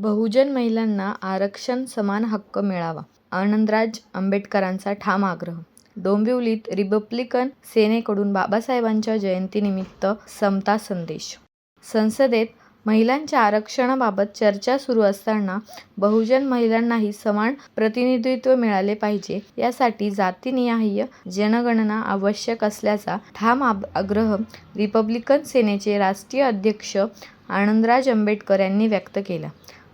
बहुजन महिलांना आरक्षण समान हक्क मिळावा, आनंदराज आंबेडकरांचा ठाम आग्रह. डोंबिवलीत रिपब्लिकन सेनेकडून बाबासाहेबांच्या जयंतीनिमित्त समता संदेश. संसदेत महिलांच्या आरक्षणाबाबत चर्चा सुरू असताना बहुजन महिलांनाही समान प्रतिनिधित्व मिळाले पाहिजे, यासाठी जातीनिहाय जनगणना आवश्यक असल्याचा ठाम आग्रह रिपब्लिकन सेनेचे राष्ट्रीय अध्यक्ष आनंदराज आंबेडकर यांनी व्यक्त केला.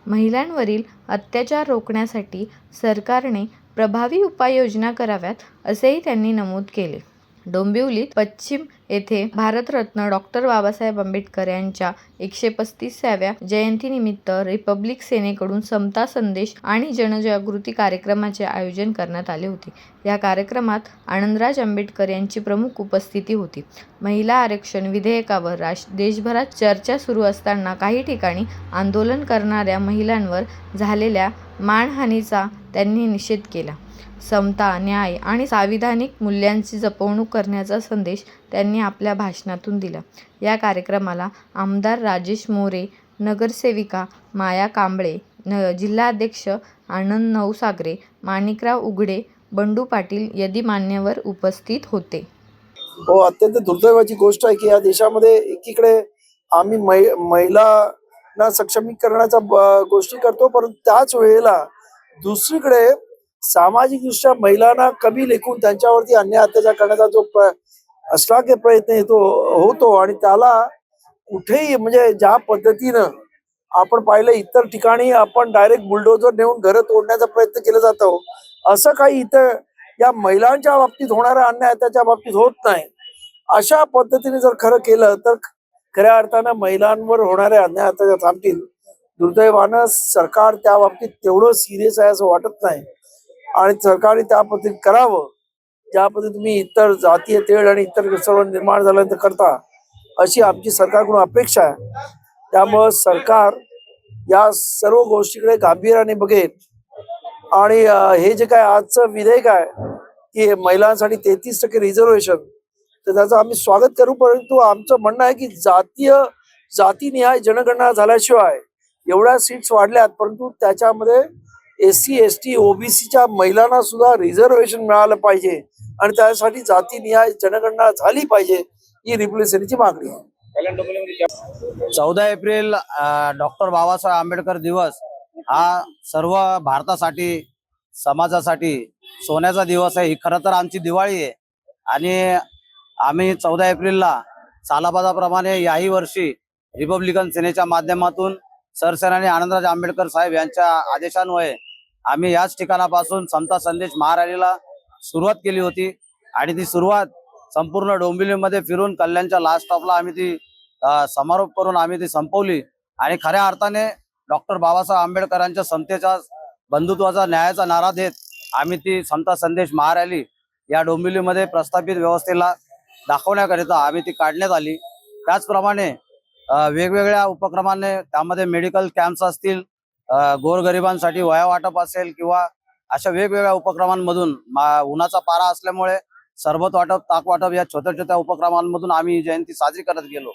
महिलांवरील अत्याचार रोखण्यासाठी सरकारने प्रभावी उपाययोजना कराव्यात, असेही त्यांनी नमूद केले. डोंबिवलीत पश्चिम येथे भारतरत्न डॉ. बाबासाहेब आंबेडकर यांच्या 135व्या जयंतीनिमित्त रिपब्लिक सेनेकडून समता संदेश आणि जनजागृती कार्यक्रमाचे आयोजन करण्यात आले होते. या कार्यक्रमात आनंदराज आंबेडकर यांची प्रमुख उपस्थिती होती. महिला आरक्षण विधेयकावर देशभरात चर्चा सुरू असताना काही ठिकाणी आंदोलन करणाऱ्या महिलांवर झालेल्या मानहानीचा त्यांनी निषेध केला. समता, न्याय आणि संविधानिक मूल्यांची जपवणूक करण्याचा संदेश त्यांनी आपल्या भाषणातून दिला. या कार्यक्रमाला आमदार राजेश मोरे, नगरसेविका माया कांबळे, जिल्हाध्यक्ष आनंद नवसागरे, माणिकराव उघडे, बंडू पाटील यादी मान्यवर उपस्थित होते. हो, अत्यंत दुर्दैवाची गोष्ट आहे की या देशामध्ये एकीकडे आम्ही महिलांना सक्षमीकरणाच्या गोष्टी करतो, परंतु त्याच वेळेला दुसरीकडे सामाजिक दृष्ट्या महिलांना कमी लेखून त्यांच्यावरती अन्याय अत्याचार करण्याचा जो अश्लाघ्य प्रयत्न होतो आणि त्याला कुठेही म्हणजे ज्या पद्धतीनं आपण पाहिलं इतर ठिकाणी आपण डायरेक्ट बुलडोजर नेऊन घरं तोडण्याचा प्रयत्न केला जातो, असं काही इथं या महिलांच्या बाबतीत होणाऱ्या अन्याय त्याच्या बाबतीत होत नाही. अशा पद्धतीने जर खरं केलं तर खऱ्या अर्थानं महिलांवर होणाऱ्या अन्याय अत्याचार थांबतील. दुर्दैवानं सरकार त्या बाबतीत तेवढं सिरियस आहे असं वाटत नाही आणि सरकारने त्या पद्धतीने करावं, ज्या पद्धतीने तुम्ही इतर जातीय तेढ आणि इतर सर्व निर्माण झाल्यानंतर करता, अशी आमची सरकारकडून अपेक्षा आहे. त्यामुळं सरकार या सर्व गोष्टीकडे गांभीर्याने बघेल आणि हे जे काय आजचं विधेयक आहे की महिलांसाठी 33% रिझर्वेशन, तर त्याचं आम्ही स्वागत करू. परंतु आमचं म्हणणं आहे की जातीनिहाय जनगणना झाल्याशिवाय एवढ्या सीट्स वाढल्यात, परंतु त्याच्यामध्ये SC, ST, OBCच्या महिलांना सुद्धा रिझर्वेशन मिळालं पाहिजे आणि त्यासाठी जातीनिहाय जनगणना झाली पाहिजे, ही रिपब्लिक सेनेची मागणी आहे. 14 एप्रिल डॉक्टर बाबासाहेब आंबेडकर दिवस हा सर्व भारतासाठी, समाजासाठी सोन्याचा दिवस आहे. ही खरं तर आमची दिवाळी आहे आणि आम्ही 14 एप्रिलला सालाबादाप्रमाणे याही वर्षी रिपब्लिकन सेनेच्या माध्यमातून सरसेनानी आनंदराज आंबेडकर साहेब यांच्या आदेशान्वये आम्ही याच ठिकाणापासून समता संदेश महारॅलीला सुरुवात केली होती आणि ती सुरुवात संपूर्ण डोंबिवलीमध्ये फिरून कल्याणच्या लास्ट स्टॉपला आम्ही ती समारोप करून आम्ही ती संपवली आणि खऱ्या अर्थाने डॉक्टर बाबासाहेब आंबेडकरांच्या समतेच्या, बंधुत्वाचा, न्यायाचा नारा देत आम्ही ती समता संदेश महारॅली या डोंबिवलीमध्ये प्रस्थापित व्यवस्थेला दाखवण्याकरिता आम्ही ती काढण्यात आली. त्याचप्रमाणे वेगवेगळ्या उपक्रमाने त्यामध्ये मेडिकल कॅम्प्स असतील, गोरगरिबांसाठी वया वाटप असेल किंवा अशा वेगवेगळ्या उपक्रमांमधून उन्हाचा पारा असल्यामुळे सरबत वाटप, ताक वाटप या छोट्या छोट्या उपक्रमांमधून आम्ही जयंती साजरी करत गेलो.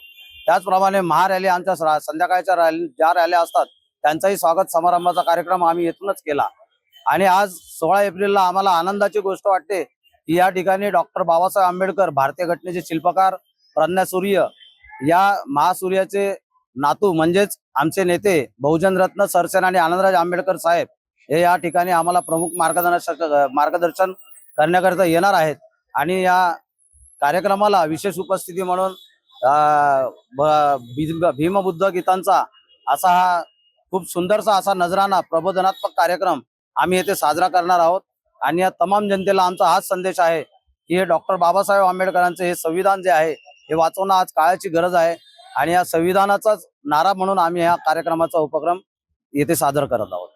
त्याचप्रमाणे महारॅली, आमच्या संध्याकाळच्या ज्या रॅल्या असतात त्यांचाही स्वागत समारंभाचा कार्यक्रम आम्ही येथूनच केला. आणि आज 16 एप्रिलला आम्हाला आनंदाची गोष्ट वाटते की या ठिकाणी डॉक्टर बाबासाहेब आंबेडकर, भारतीय घटनेचे शिल्पकार, प्रज्ञासूर्य या महासूर्याचे नातू म्हणजेच आमचे नेते बहुजन रत्न सरसेनानी आनंदराज आंबेडकर साहेब हे या ठिकाणी आम्हाला प्रमुख मार्गदर्शन करण्याकरिता येणार आहेत. आणि या कार्यक्रमाला विशेष उपस्थिती म्हणून भीमबुद्ध गीतांचा असा हा खूप सुंदरसा असा नजराना प्रबोधनात्मक कार्यक्रम आम्ही येथे साजरा करणार आहोत. आणि या तमाम जनतेला आमचा हाच संदेश आहे की हे डॉक्टर बाबासाहेब आंबेडकरांचे हे संविधान जे आहे हे वाचवणं आज काळाची गरज आहे आणि या संविधानाचाच नारा म्हणून आम्ही या कार्यक्रमाचा उपक्रम येथे सादर करत आहोत.